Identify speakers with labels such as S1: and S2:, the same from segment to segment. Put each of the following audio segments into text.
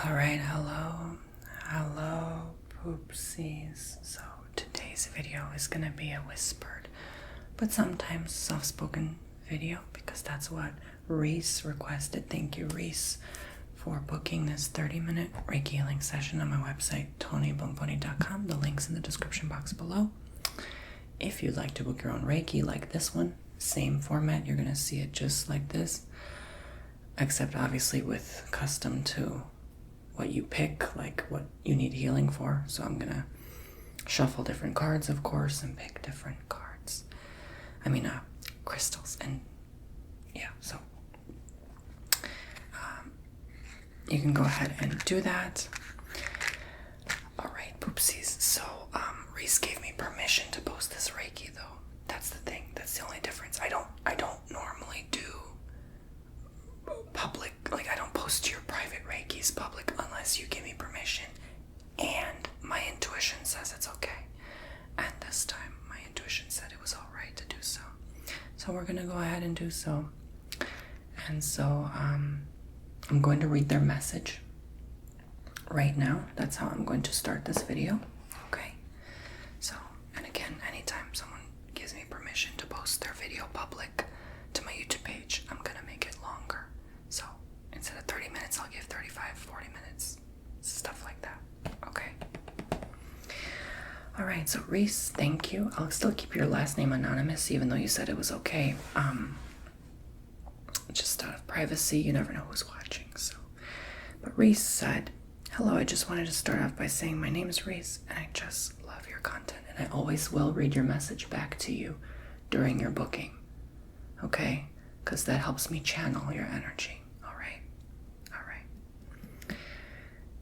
S1: All right, hello, poopsies. So today's video is gonna be a whispered, but sometimes soft-spoken video because that's what Reese requested. Thank you, Reese, for booking this 30-minute Reiki healing session on my website, Bomboni.com. The link's in the description box below. If you'd like to book your own Reiki like this one, same format, you're gonna see it just like this, except obviously with custom to what you pick, like what you need healing for. So I'm gonna shuffle different cards, of course, and pick different cards. Crystals, and yeah, so you can go ahead and do that. All right, poopsies. So Reese gave me permission to post this Reiki, though. That's the thing. That's the only difference. I don't normally do public, like I don't post your private Reikis public unless you give me permission and my intuition says it's okay. And this time my intuition said it was all right to do so. So we're gonna go ahead and do so. And so I'm going to read their message right now. That's how I'm going to start this video. Okay. So, and again, anytime someone gives me permission to post their video public to my YouTube page, I'm gonna make it longer. So instead of 30 minutes, I'll give 35, 40 minutes, stuff like that. Okay. All right. So Reese, thank you. I'll still keep your last name anonymous, even though you said it was okay. Just out of privacy, you never know who's watching. So, but Reese said, "Hello. I just wanted to start off by saying my name is Reese, and I just love your content, and I always will read your message back to you during your booking. Okay, because that helps me channel your energy. All right.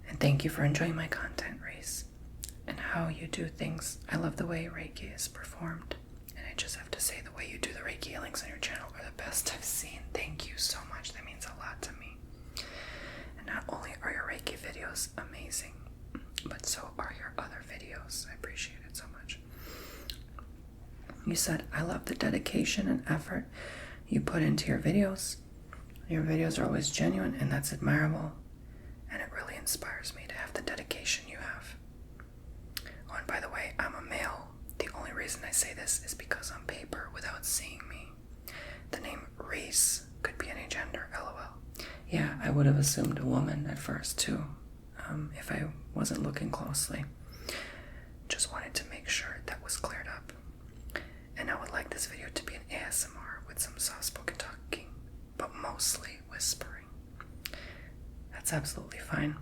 S1: And thank you for enjoying my content, Reese, and how you do things. I love the way Reiki is performed, and I just have to say the way you do the Reiki healings on your channel are the best I've seen. Thank you so much. That means a lot to me. And not only are your Reiki videos amazing, but so are your other videos. I appreciate it so much. You said, I love the dedication and effort you put into your videos. Your videos are always genuine, and that's admirable. And it really inspires me to have the dedication you have. Oh, and by the way, I'm a male. The only reason I say this is because on paper, without seeing me, the name Reese could be any gender, lol. Yeah, I would have assumed a woman at first, too, if I wasn't looking closely. Just wanted to make sure that was cleared up. And I would like this video to be an ASMR with some soft-spoken talking, but mostly whispering. That's absolutely fine.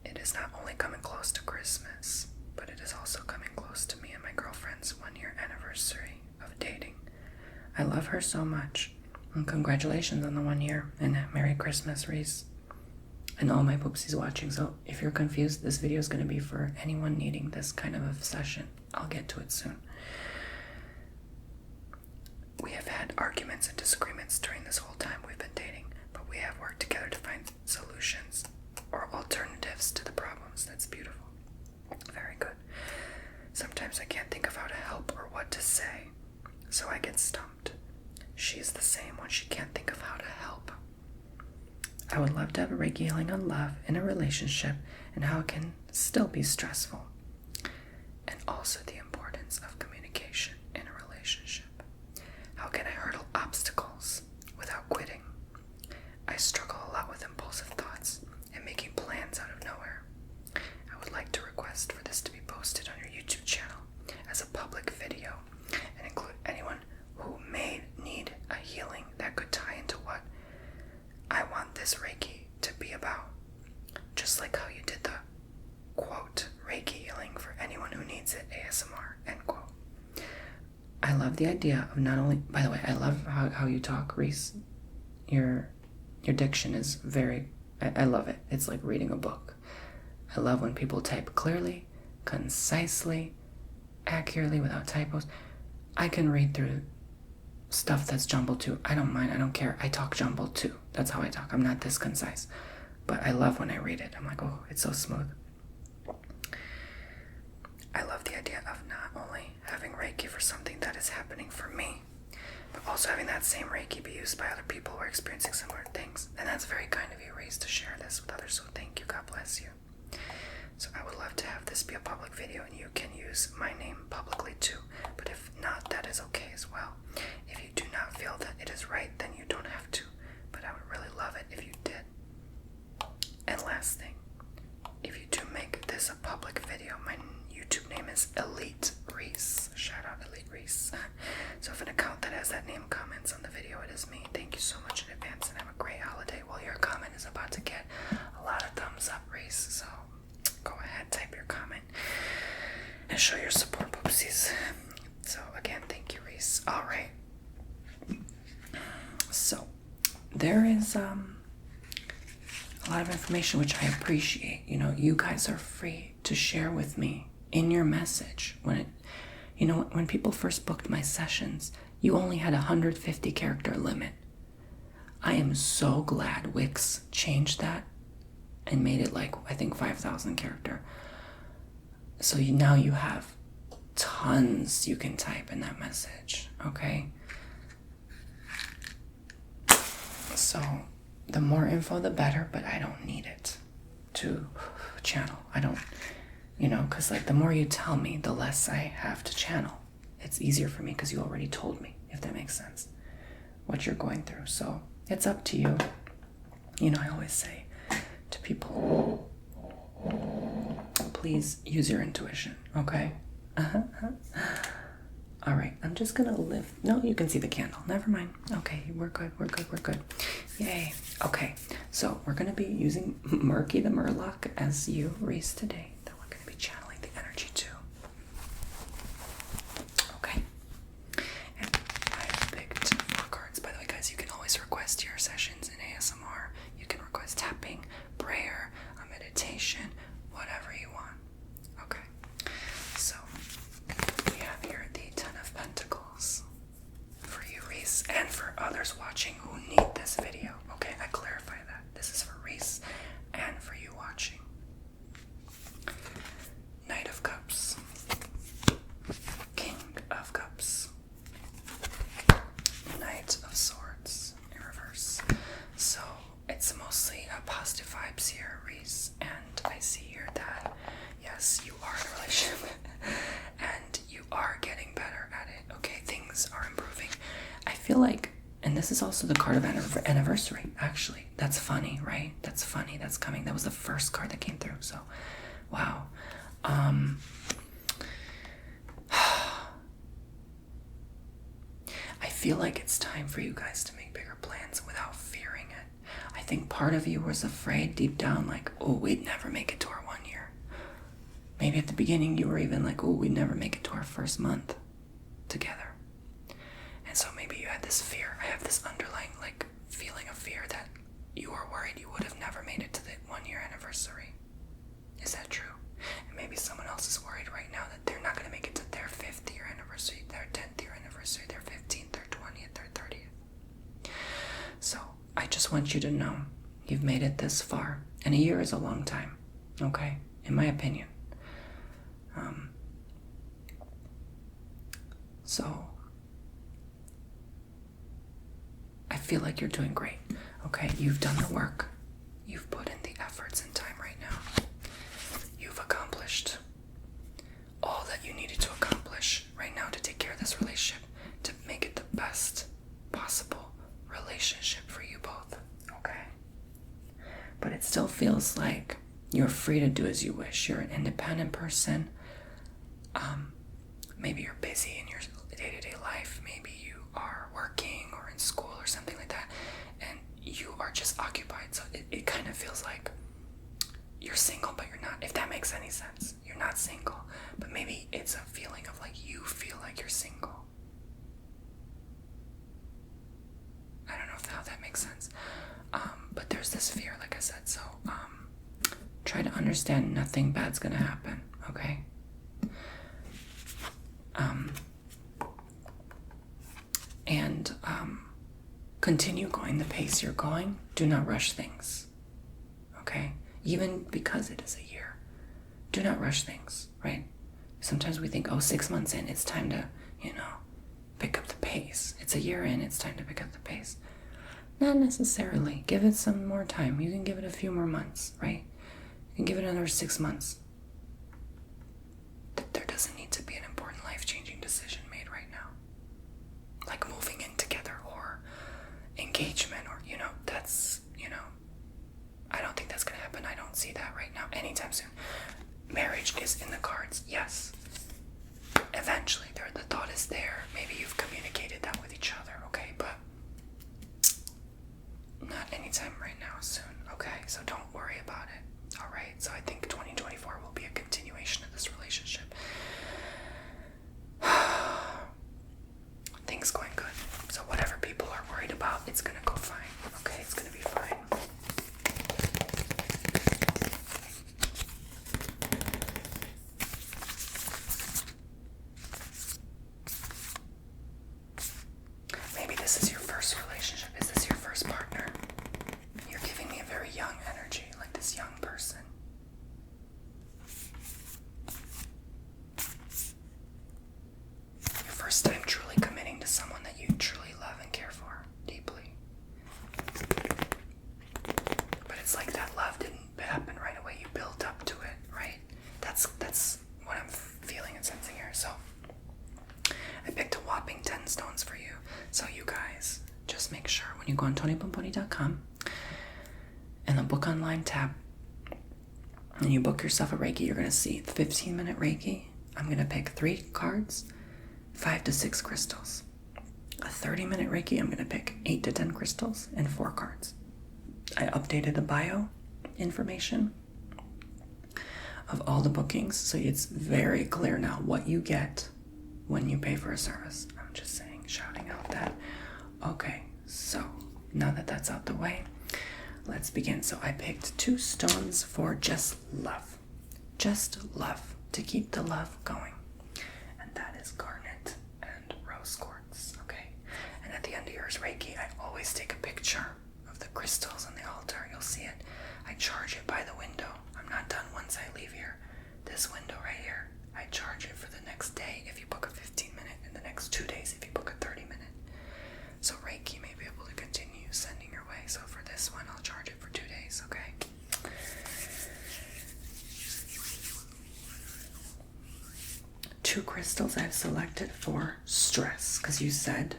S1: It is not only coming close to Christmas, but it is also coming close to me and my girlfriend's 1-year anniversary of dating. I love her so much. And congratulations on the 1 year, and Merry Christmas, Reese. And all my poopsies watching. So if you're confused, this video is going to be for anyone needing this kind of a session. I'll get to it soon. We have had arguments and disagreements during this whole time we've been dating, but we have worked together to find solutions or alternatives to the problems. That's beautiful. Very good. Sometimes I can't think of how to help or what to say, so I get stumped. She's the same when she can't think of how to help. I would love to have a Reiki healing on love in a relationship and how it can still be stressful, and also the importance of communication in a relationship. How can I hurdle obstacles without quitting? I struggle a lot with impulsive thoughts and making plans out of nowhere. I would like to request for this to be posted on your YouTube channel as a public video and include anyone who may need a healing that could tie into what I want this Reiki to be about. Just like how you did the, quote, Reiki healing for anyone who needs it, ASMR, end quote. I love the idea of not only, by the way, I love how you talk, Reese. Your diction is I love it. It's like reading a book. I love when people type clearly, concisely, accurately, without typos. I can read through stuff that's jumbled too. I don't mind. I don't care. I talk jumbled too. That's how I talk. I'm not this concise. But I love when I read it. I'm like, oh, it's so smooth. I love the idea of not only having Reiki for something that is happening for me, but also having that same Reiki be used by other people who are experiencing similar things. And that's very kind of you, Reese. opportunities to share this with others, so thank you. God bless you. So I would love to have this be a public video, and you can use my name publicly too, but if not, that is okay as well. If you do not feel that it is right, then you don't have to, but I would really love it if you did. And last thing, if you do make this a public video, my YouTube name is Elite Reese. Shout out Elite Reese. So if an account that has that name comments on the video, it is me. Thank you so much in advance, and have a great holiday. Well, your comment is about to get a lot of thumbs up, Reese, so go ahead, type your comment and show your support, poopsies. So again, thank you, Reese. All right. So there is a lot of information which I appreciate. You know, you guys are free to share with me in your message. When people first booked my sessions, you only had 150 character limit. I am so glad Wix changed that and made it like, I think, 5,000 character. So now you have tons you can type in that message, okay? So the more info, the better, but I don't need it to channel. I don't, because like the more you tell me, the less I have to channel. It's easier for me because you already told me, if that makes sense, what you're going through. So it's up to you. I always say to people, please use your intuition, okay? All right, I'm just gonna lift. No, you can see the candle. Never mind. Okay, we're good. Yay. Okay, so we're gonna be using Murky the Murloc as you, Reese, today. That we're gonna be channeling the energy to. Okay. And I picked 4 cards. By the way, guys, you can always request your sessions in ASMR. You can request tapping, prayer, a meditation, whatever you want. Okay. So we have here the 10 of Pentacles for you, Reese, and for others watching who need this video. Okay, I clarify that. This is for Reese and for you watching. Knight of Cups. King of Cups. Knight of Swords in reverse. So it's mostly positive vibes here, Reese, and I see here that yes, you are in a relationship and you are getting better at it. Okay, things are improving. I feel like, and this is also the card of anniversary, actually. That's funny, right? That's funny. That's coming. That was the first card that came through. So, wow. I feel like it's time for you guys to make bigger plans without fearing it. I think part of you was afraid deep down, like, oh, we'd never make it to our 1 year. Maybe at the beginning you were even like, oh, we'd never make it to our first month together. And so maybe you had this fear. I have this underlying like feeling of fear that you were worried you would have never made it to the 1 year anniversary. Is that true? And maybe someone else is worried right now that they're not going to make it to their 5th year anniversary, their 10th year anniversary, their 15th, their 20th, their 30th. So I just want you to know you've made it this far. And a year is a long time, okay? In my opinion. So I feel like you're doing great, okay? You've done the work. You've put in the efforts and time right now. You've accomplished all that you needed to accomplish right now to take care of this relationship, to make it the best possible relationship for you both, okay? But it still feels like you're free to do as you wish. You're an independent person. Maybe you're busy in your day-to-day life. Maybe you are working or in school or something like that, and you are just occupied. So it kind of feels like you're single, but you're not, if that makes any sense. You're not single, but maybe it's a feeling of like you feel like you're single. I don't know how that makes sense. But there's this fear, like I said, so try to understand nothing bad's gonna happen, okay? And continue going the pace you're going. Do not rush things, okay? Even because it is a year. Do not rush things, right? Sometimes we think, 6 months in, it's time to, pick up the pace. It's a year in, it's time to pick up the pace. Not necessarily. Give it some more time. You can give it a few more months, right? You can give it another 6 months. There doesn't need to be an important life-changing decision made right now. Like moving in together or engagement or, that's, I don't think that's going to happen. I don't see that right now anytime soon. Marriage is in the cards, yes. Eventually, the thought is there. Maybe you've communicated that with each other, okay? But not anytime right now soon, okay? So don't worry about it, all right? So I think 2024 will be a continuation of this relationship. Things going good. So whatever people are worried about, it's gonna go fine, okay? It's gonna be fine. Maybe this is your first relationship. Is this your first partner? You're giving me a very young energy, like this young person. Your first time truly committing to someone that you truly love and care for deeply. But it's like that love didn't happen right away. You built up to it, right? That's what I'm feeling and sensing here. So I picked a whopping 10 stones for you. So you guys, just make sure when you go on TonyBomboni.com and the book online tab and you book yourself a Reiki, you're going to see 15-minute Reiki. I'm going to pick 3 cards, 5 to 6 crystals. A 30-minute Reiki, I'm going to pick 8 to 10 crystals and 4 cards. I updated the bio information of all the bookings, so it's very clear now what you get when you pay for a service. I'm just saying, shouting out that. Okay, so now that that's out the way, let's begin. So I picked 2 stones for just love. Just love, to keep the love going. And that is garnet and rose quartz, okay? And at the end of yours Reiki, I always take a picture of the crystals on the altar. You'll see it. I charge it by the window. I'm not done once I leave here. This window right here, I charge it for the next day if you book a 15-minute, and the next 2 days if you book a 30-minute. So Reiki may be able to continue sending your way. So for this one, I'll charge it for 2 days, okay? Two crystals I've selected for stress, because you said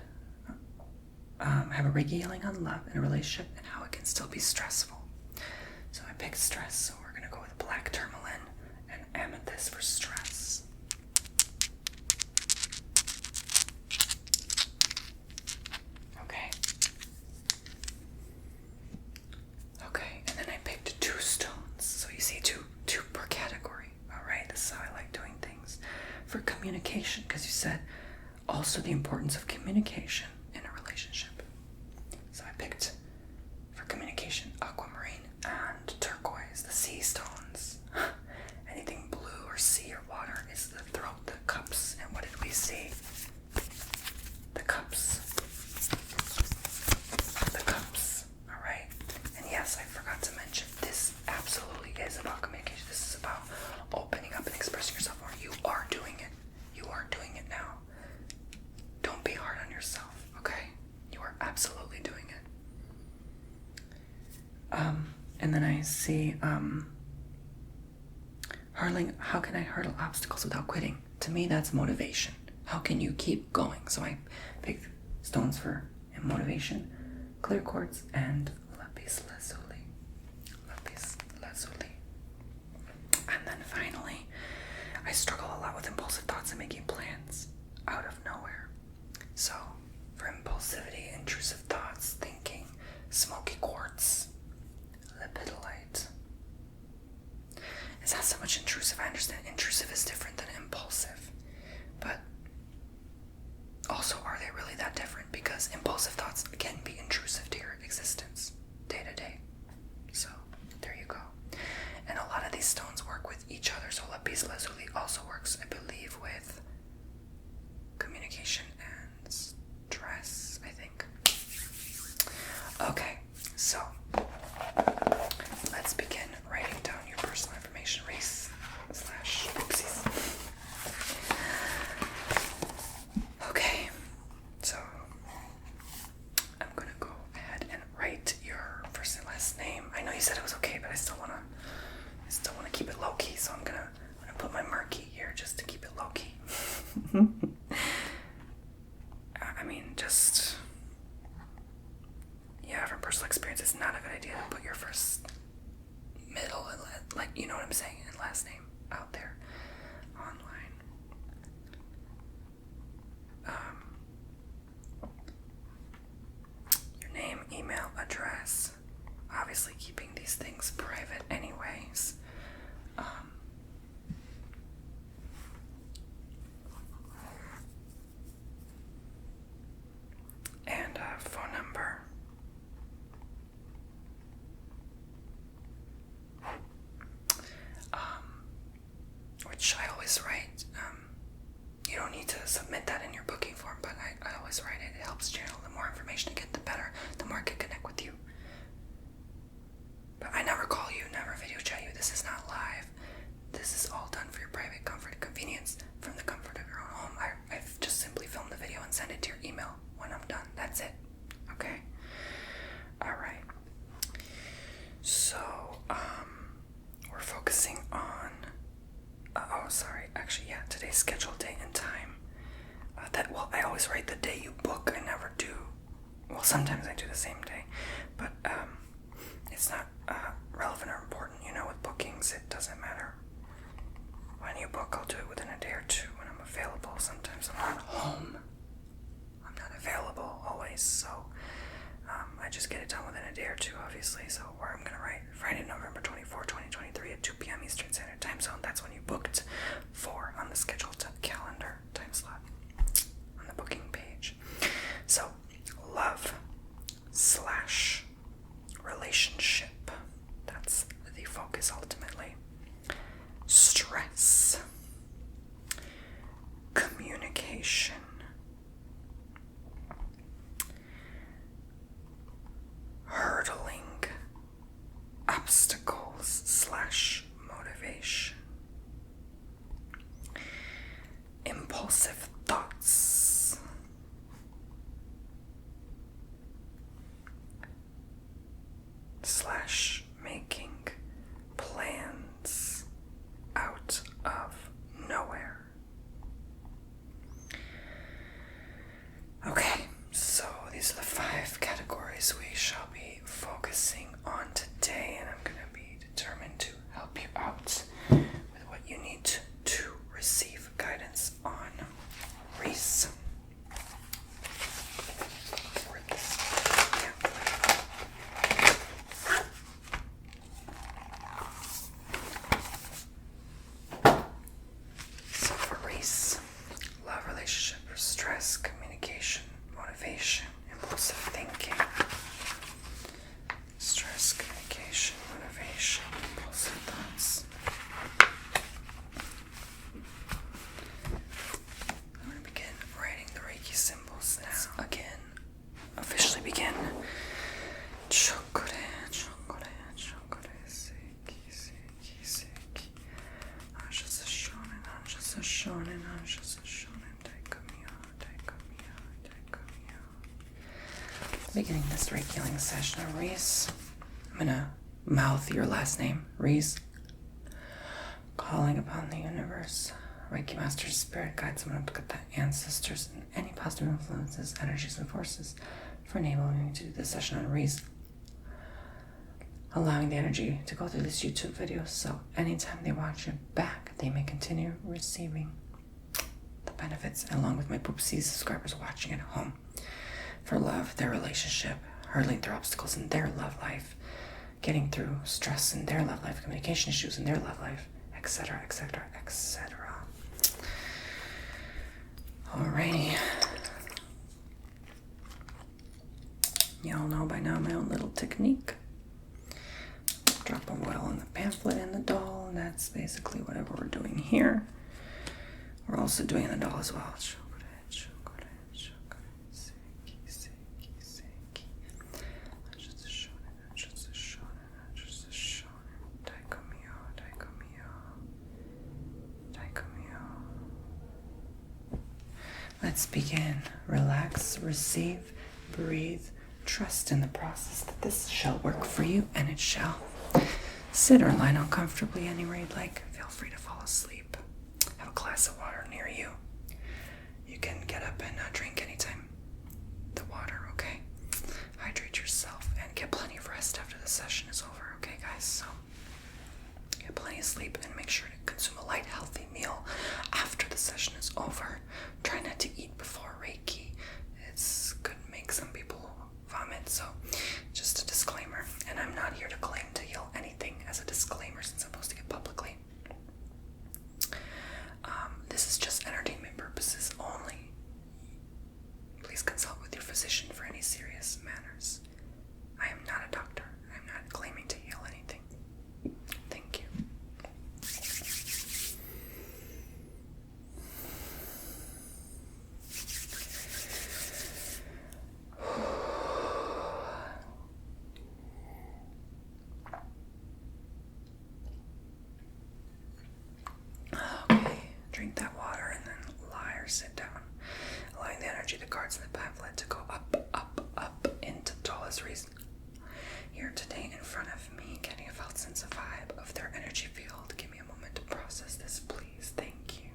S1: have a Reiki healing on love in a relationship and how it can still be stressful. So I picked stress, so we're going to go with black tourmaline and amethyst for stress. Okay. Okay, and then I picked 2 stones. So you see two per category. All right, this is how I like doing things. For communication, because you said also the importance of communication in a relationship. So I picked for communication aquamarine and turquoise, the sea stones. Anything blue or sea or water is the throat, the cups. And what did we see? The cups. The cups. All right. And yes, I forgot to mention, this absolutely is about communication. This is about opening up and expressing yourself more. You are doing it. You are doing it now. Don't be hard on yourself, okay? You are absolutely doing it. And then I see, how can I hurdle obstacles without quitting? To me, that's motivation. How can you keep going? So I picked stones for motivation, clear quartz, and lapis lazuli. Lapis lazuli. And then finally, I struggle a lot with impulsive thoughts and making plans out of nowhere. So for impulsivity, intrusive thoughts, thinking, smoky quartz, lepidolite. It's not so much intrusive. I understand intrusive is different than impulsive. But also, are they really that different? Because impulsive thoughts can be intrusive to your existence day to day. So there you go. And a lot of these stones work with each other. So lapis lazuli also works, I believe, with communication and stress, I think. Okay, so let's begin writing down your personal information. Race / oopsies. know you said it was okay, but I still wanna keep it low key. So I'm gonna put my marquee here just to keep it low key. I mean, just yeah, from personal experience, it's not a good idea to put your first, middle, and like, you know what I'm saying, and last name out there online. Your name, email, address. Obviously, keeping these things private, anyways. And a phone number. Which I always write. You don't need to submit that in your booking form, but I always write it. It helps channel. The more information I get, the better. The more I can connect with you. But I never call you, never video chat you. This is not live. This is all done for your private comfort and convenience from the comfort of your own home. I've just simply filmed the video and send it to your email when I'm done. That's it. Okay? Alright. So, we're focusing on today's scheduled date and time. I always write the day you book. I never do. Well, sometimes I do the same day, but it's not relevant or important. You know, with bookings, it doesn't matter when you book. I'll do it within a day or two when I'm available. Sometimes I'm not home. I'm not available always, so I just get it done within a day or two, obviously. So where I'm gonna write Friday, November 24, 2023 at 2 p.m. Eastern Standard Time Zone. That's when you booked for on the scheduled calendar time slot on the booking page. So love / relationship. That's the focus ultimately. Stress. Communication. Hurdling. Obstacles / motivation. Impulsive thoughts. / making plans out of nowhere. Okay, so these are the 5 categories we shall be focusing on today, and I'm going to be determined to help you out with what you need to receive guidance on. Reese. So for Reese, love, relationship, stress, communication, motivation, impulsive thinking. Stress, communication, motivation, impulsive thoughts. I'm going to begin writing the Reiki symbols now. Again, officially begin. Chokore, chokore, chokore, seiki, seiki, seiki. Anshasa shonen, anshasa shonen, anshasa shonen. Taikomiya, taikomiya, taikomiya. Beginning this Reiki healing session on Reese. I'm gonna mouth your last name, Reese. Calling upon the universe, Reiki masters, spirit guides, the ancestors, and any positive influences, energies, and forces for enabling me to do this session on Reese. Allowing the energy to go through this YouTube video so anytime they watch it back, they may continue receiving the benefits, along with my Poopsie subscribers watching at home. For love, their relationship, hurdling through obstacles in their love life, getting through stress in their love life, communication issues in their love life, etc., etc., etc. Alrighty. Y'all know by now my own little technique. Drop of oil in the pamphlet and the doll, and that's basically whatever we're doing here. We're also doing the doll as well. Let's begin. Relax, receive, breathe, trust in the process that this shall work for you, and it shall. Sit or lie down comfortably anywhere you'd like. Feel free to fall asleep. Have a glass of water near you. You can get up and drink anytime. The water, okay? Hydrate yourself and get plenty of rest after the session is over, okay, guys? So, get plenty of sleep and make sure to consume a light, healthy meal after the session is over. Try not to eat before Reiki. It's could make some people vomit, so just a disclaimer. And I'm not here to claim to heal anything as a disclaimer since I'm posting it publicly. This is just entertainment purposes only. Please consult with your physician for any serious matters. I am not a doctor. I'm not claiming to heal anything. Thank you. Okay, drink that water and then lie or sit down, allowing the energy, the cards, and the pamphlet to go up, up, up into the tallest reason. Here today in front of me, getting a felt sense of vibe of their energy field. Give me a moment to process this, please. Thank you.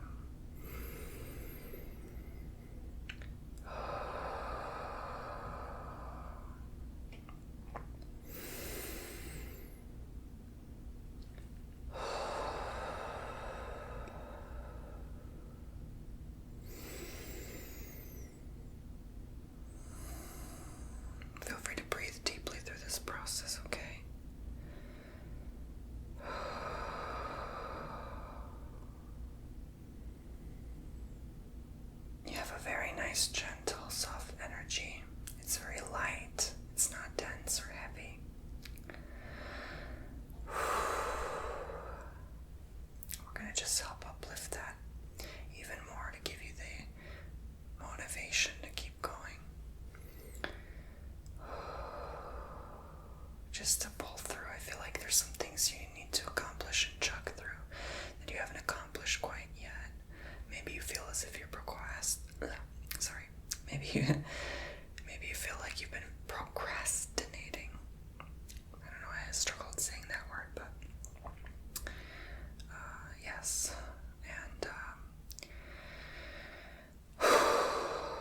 S1: Feel free to breathe deeply through this process, okay? You have a very nice, gentle, soft energy. It's very light. It's not dense or heavy. We're going to just help uplift that even more to give you the motivation to keep going. Just to pull through. I feel like there's some things you need to accomplish and chug through that you haven't accomplished quite yet. Maybe you feel as if you're maybe you feel like you've been procrastinating. I don't know why I struggled saying that word, but yes. And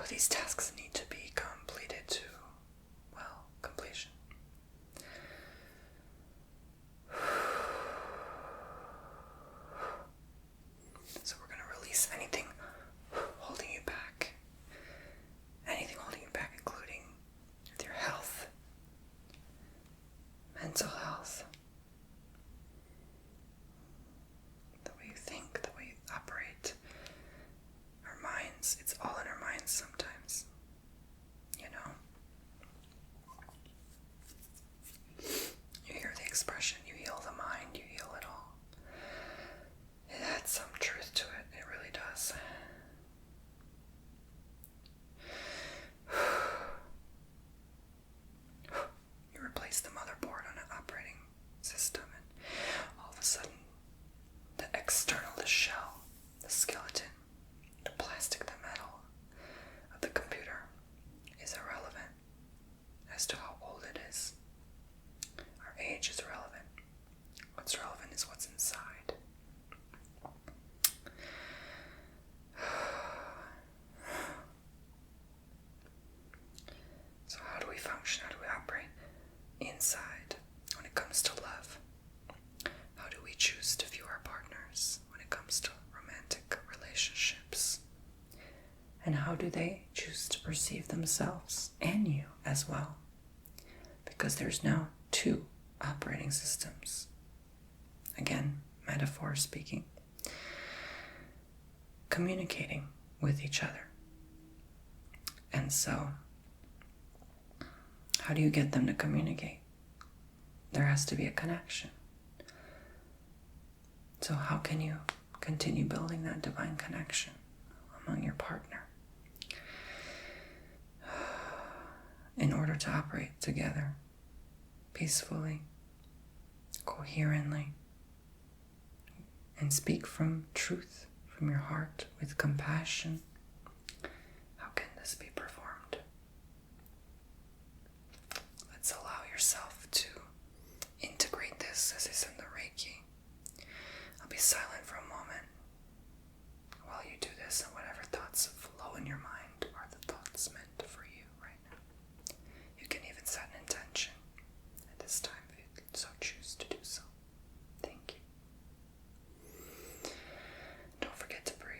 S1: these tasks need to be completed to, well, completion. So we're going to release anything holding you back. Anything holding you back, including with your health, mental health, the way you think, the way you operate, our minds. It's all in our minds sometimes, you know? You hear the expression, you heal the mind, you heal it all. It adds some truth to it. It really does. You replace the motherboard on an operating system, and all of a sudden, the external, the shell, the skeleton, the plastic, the metal of the computer is irrelevant as to how old it is. Our age is relevant. What's relevant is what's inside. So how do we function? How do we operate inside when it comes to love? How do we choose to view our partners when it comes to romantic relationships? And how do they choose to perceive themselves and you as well? Because there's now two operating systems. Again, metaphor speaking. Communicating with each other. And so, how do you get them to communicate? There has to be a connection. So how can you continue building that divine connection among your partner in order to operate together peacefully, coherently, and speak from truth, from your heart, with compassion? How can this be performed? yourself to integrate this as I send the Reiki. I'll be silent for a moment while you do this, and whatever thoughts flow in your mind are the thoughts meant for you right now. You can even set an intention at this time if you so choose to do so. Thank you. Don't forget to breathe.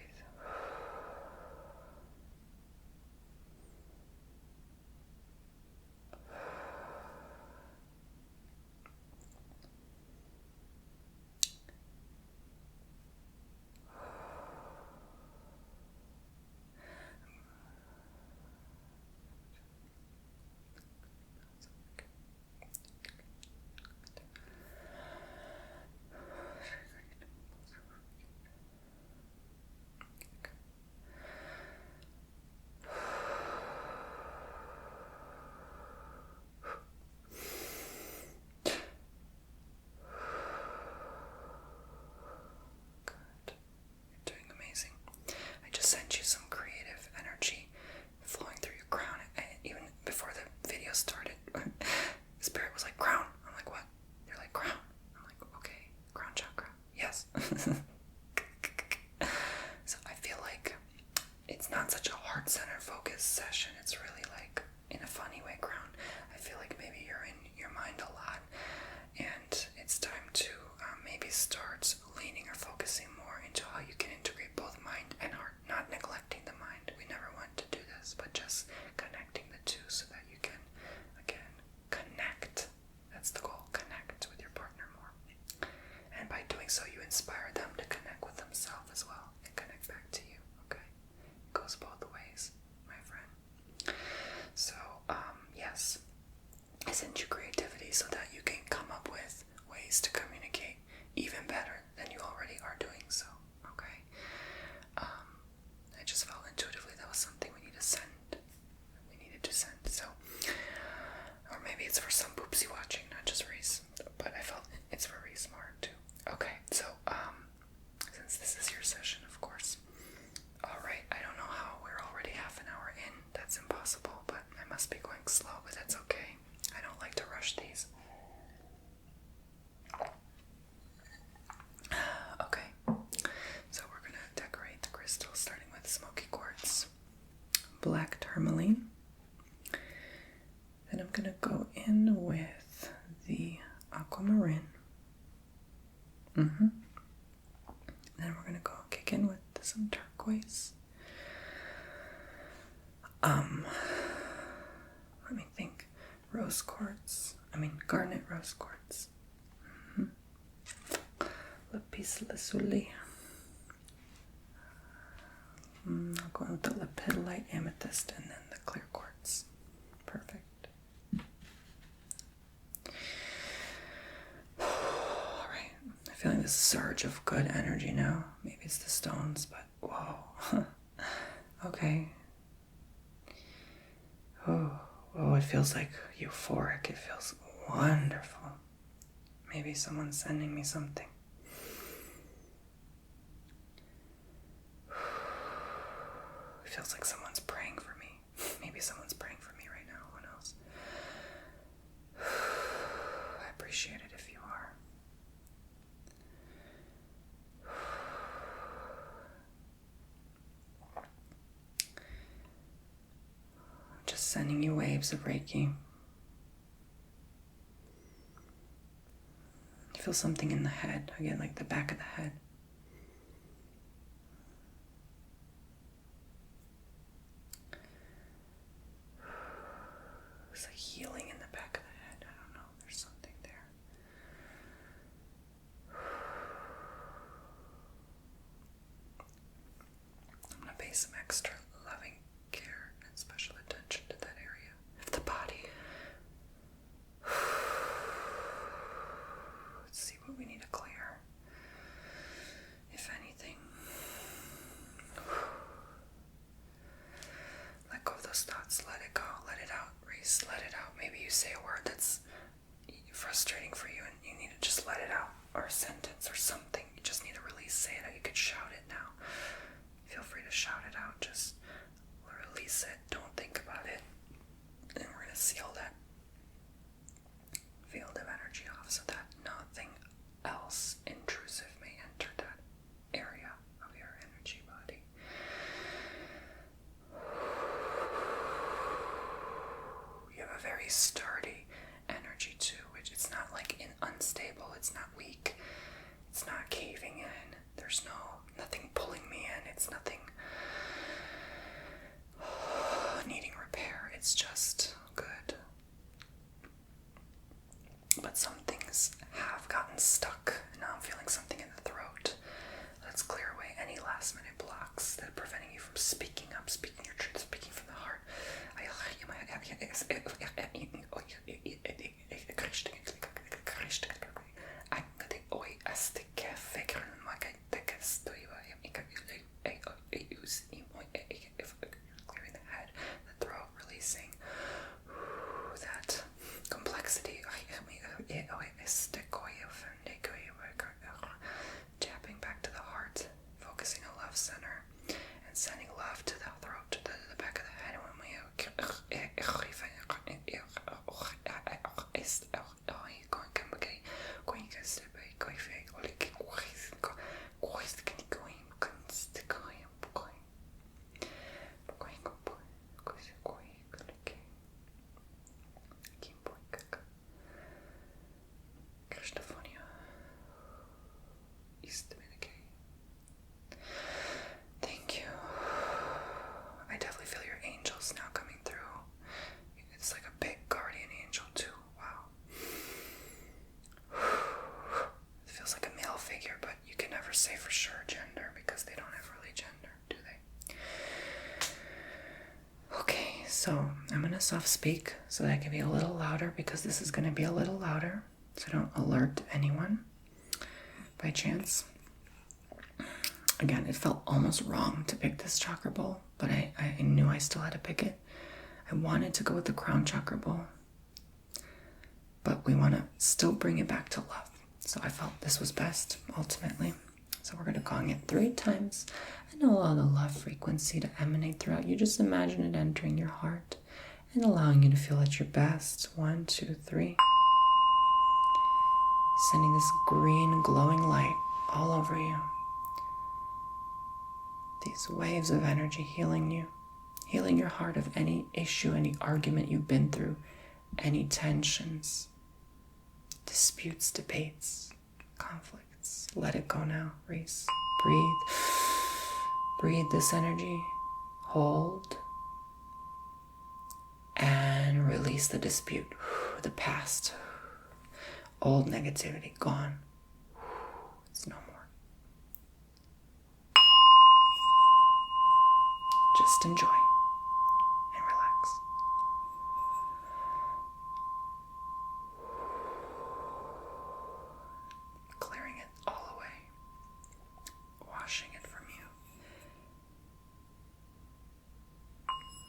S1: Sent you some creative energy flowing through your crown. And even before the video started, Spirit was like, crown. I'm like, what? They're like, crown. I'm like, okay, crown chakra. Yes. So I feel like it's not such a heart-centered focus session. It's really like, in a funny way, crown. I feel like maybe you're in your mind a lot, and it's time to maybe start leaning or focusing more into how you can integrate both mind and heart. Not neglecting the mind. We never want to do this, but just connecting the two so that you can, again, connect. That's the goal. Connect with your partner more. And by doing so, you inspire them to connect with themselves as well and connect back to you. Okay? It goes both ways, my friend. So, yes. I sent you creativity so that you can come up with ways to communicate even better than you already are doing so. Okay? I just felt intuitively that was something we needed to send. So, or maybe it's for some poopsie watching, not just Reese, but I felt it's for Reese more too. Okay, so since this is your session, of course. All right, I don't know how we're already half an hour in. That's impossible, but I must be going slow, but that's okay. I don't like to rush these. Okay, so we're gonna decorate the crystal starting with smoky quartz, black tourmaline. Then I'm gonna go in with the aquamarine. Then we're gonna go kick in with some turquoise. Let me think. Rose quartz. Garnet rose quartz. Lapis lazuli. I'll go with the lepidolite amethyst and then the clear quartz. Perfect. Alright. I'm feeling this surge of good energy now. Maybe it's the stones, but whoa. Okay. Oh, it feels like euphoric. It feels wonderful. Maybe someone's sending me something. It feels like someone's praying for me. Maybe someone's praying for me right now. Who knows? I appreciate it if you are. Just sending you waves of Reiki. I feel something in the head. Again, like the back of the head. It's like healing in the back of the head. I don't know. There's something there. I'm going to pay some extra loving care and special attention to that area of the body. Let's see what we need to clear, if anything. Let go of those thoughts. Let it go. Let it out, Reese. Let it out. Maybe you say a word that's frustrating for you and you need to just let it out, or a sentence or something. You just need to release. Say it out. You could shout it now. Feel free to shout it out. Just release it. Don't think about it. And we're going to seal that There's nothing pulling me in. It's nothing needing repair. It's just good. But some things have gotten stuck. Now I'm feeling something in the throat. Let's clear away any last minute blocks that are preventing you from speaking up, speaking your truth, speaking from the heart. Clearing the head, the throat, releasing that complexity. Tapping back to the heart, focusing on love center, and sending love to the throat, to the back of the head. Thank you. I definitely feel your angels now coming through. It's like a big guardian angel too. Wow. It feels like a male figure, but you can never say for sure gender because they don't have really gender, do they? Okay, so I'm gonna soft speak so that I can be a little louder because this is gonna be a little louder, so don't alert anyone by chance. Again, it felt almost wrong to pick this chakra bowl, but I knew I still had to pick it. I wanted to go with the crown chakra bowl, but we want to still bring it back to love. So I felt this was best, ultimately. So we're going to gong it 3 times and allow the love frequency to emanate throughout you. Just imagine it entering your heart and allowing you to feel at your best. 1, 2, 3. Sending this green glowing light all over you. These waves of energy healing you, healing your heart of any issue, any argument you've been through, any tensions, disputes, debates, conflicts. Let it go now, Reese. Breathe. Breathe this energy. Hold. And release the dispute, the past. Old negativity, gone. It's no more. Just enjoy and relax. Clearing it all away. Washing it from you.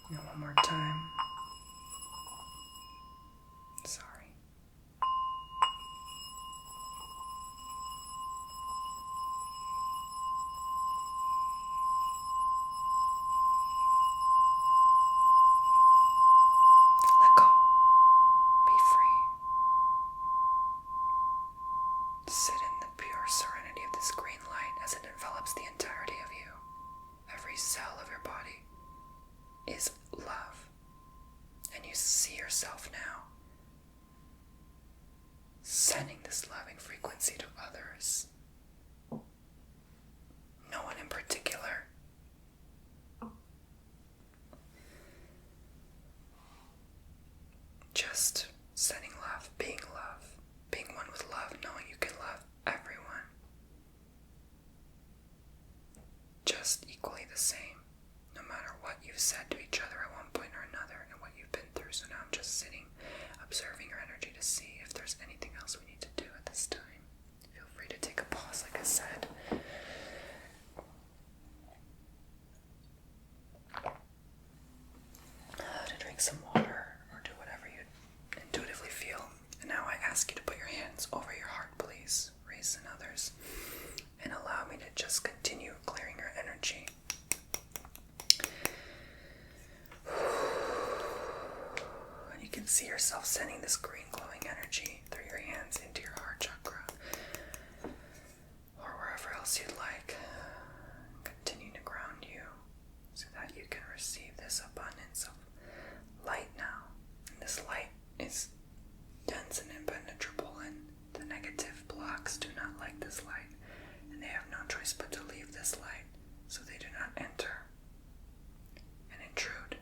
S1: And one more time. Sorry. Let go. Be free. Sit in the pure serenity of this green light as it envelops the entirety of you. Every cell of your body is love. And you see yourself now sending this loving frequency to others. No one in particular. Just sending love, being one with love, knowing you can love everyone. Just equally the same, no matter what you've said to each other at one point or another and what you've been through. So now I'm just sitting, observing your energy to see if there's anything else we need to do at this time. Feel free to take a pause, like I said. To drink some water or do whatever you intuitively feel. And now I ask you to put your hands over your heart, please, Reese and others, and allow me to just continue clearing your energy. And you can see yourself sending this green glowing energy through your hands into your heart chakra or wherever else you'd like. Continue to ground you so that you can receive this abundance of light now. And this light is dense and impenetrable, and the negative blocks do not like this light, and they have no choice but to this light so they do not enter and intrude.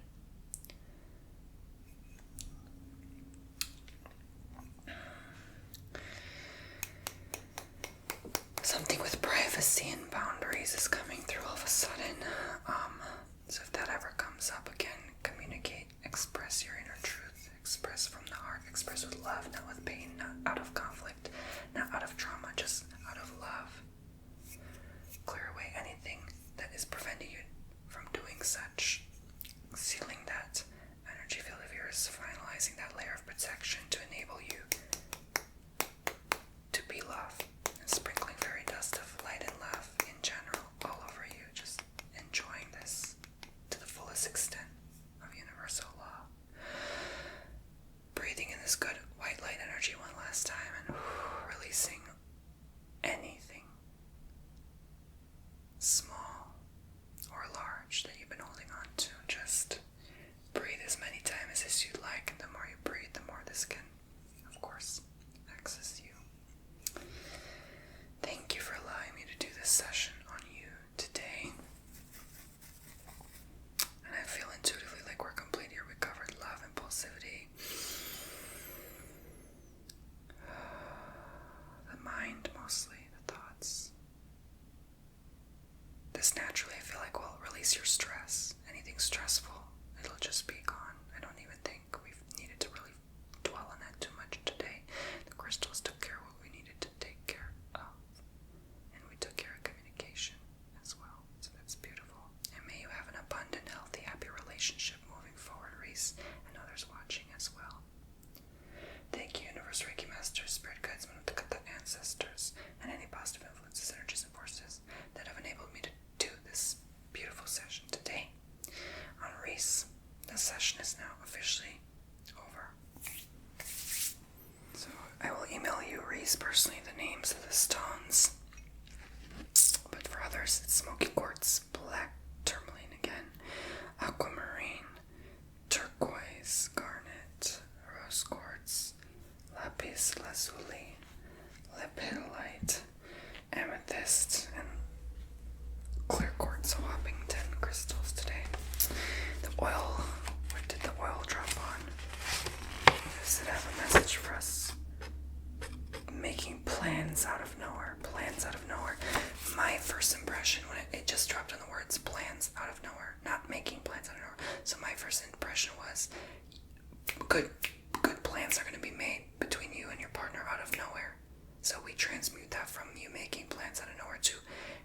S1: Something with privacy and boundaries is coming through all of a sudden. So if that ever comes up again, communicate, express your inner truth, express from the heart, express with love, not with pain, not out of conflict, not out of trauma, just out of love. Clear away anything that is preventing you from doing such, sealing that energy field of yours, finalizing that layer of protection to enable you to be love, and sprinkling fairy dust of light and love in general all over you, just enjoying this to the fullest extent of universal law. Breathing in this good white light energy one last time and releasing anything small or large that you've been holding on to. Just breathe as many times as you'd like, and the more you breathe, the more this can, of course, access you. Thank you for allowing me to do this session on you today. And I feel intuitively like we're complete here. We covered love, impulsivity, the mind mostly, the thoughts. This naturally, I feel like, will release your stress. Anything stressful, it'll just be gone. I don't even think we've needed to really dwell on that too much today. The crystals took care of what we needed to take care of. And we took care of communication as well. So that's beautiful. And may you have an abundant, healthy, happy relationship moving forward, Reese, and others watching as well. Thank you, Universe, Reiki Masters, Spirit Guides, Manutakata Ancestors, and any positive influences, energies, and forces that have enabled me to do this beautiful session today on Reese. The session is now officially over. So I will email you, Reese, personally, the names of the stones. But for others, it's smoky quartz, black tourmaline again, aquamarine, turquoise, garnet, rose quartz, lapis lazuli, lepidolite, amethyst, and clear quartz. A whopping 10 crystals today. The oil, what did the oil drop on? Does it have a message for us? Making plans out of nowhere. Plans out of nowhere. My first impression when it just dropped on the words plans out of nowhere, not making plans out of nowhere. So my first impression was good plans are going to be made between you and your partner out of nowhere. So we transmute that from you making plans out of nowhere to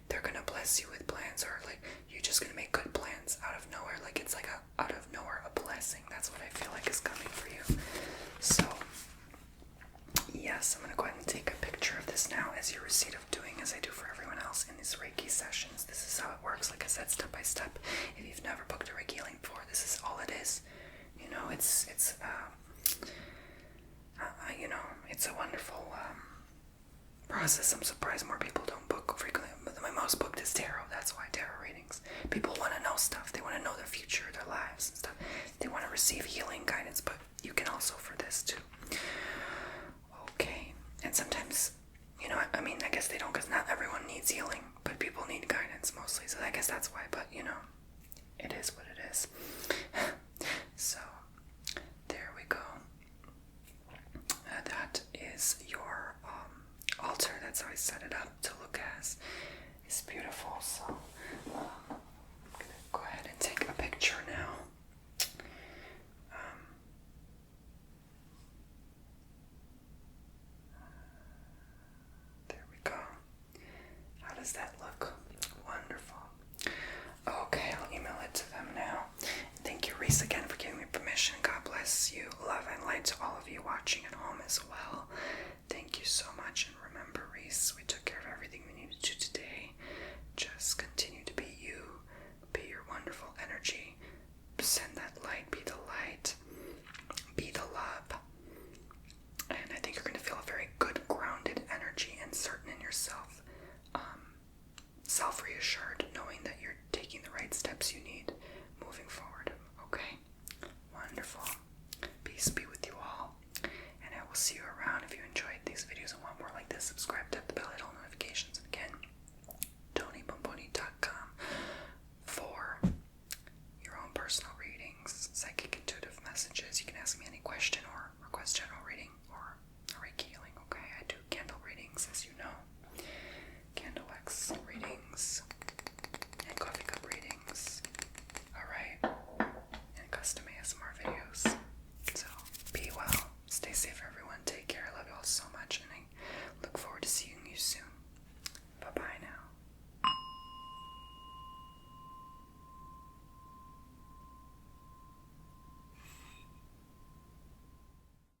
S1: they're going to bless you with plans, or like you're just going to make good plans out of nowhere. Like it's like a out of nowhere a blessing. That's what I feel like is coming for you. So yes, I'm going to go ahead and take a picture of this now as your receipt of doing as I do for everyone else in these Reiki sessions. This is how it works, like I said, step by step. If you've never booked a Reiki healing before, this is all it is. You know, it's a wonderful process. I'm surprised more people don't book frequently. But my most booked is tarot. That's why tarot readings. People want to know stuff. They want to know their future, their lives and stuff. They want to receive healing guidance, but you can also for this too. Okay. And sometimes, I mean, I guess they don't, because not everyone needs healing, but people need guidance mostly. So I guess that's why, but it is what it is. So there we go. That is your altar. That's how I set it up to look as. It's beautiful. So I'm gonna go ahead and take a picture now. There we go. How does that look? Wonderful. Okay, I'll email it to them now. Thank you, Reese, again for giving me permission. God bless you. Love and light to all of you watching at home as well. Thank you so much. And remember, Reese, we took care of everything we needed to today. Just continue to be you. Be your wonderful energy. Send that light. Be the light. Be the love. And I think you're going to feel a very good, grounded energy and certain in yourself. Self-reassured, knowing that you're taking the right steps you need moving forward. Okay? Wonderful. Peace be with you all. And I will see you around. If you enjoyed these videos and want more like this, subscribe, tap the bell, hit all notifications. And again, Tony Bomboni bomboni.com for your own personal readings, psychic intuitive messages. You can ask me any question or request general reading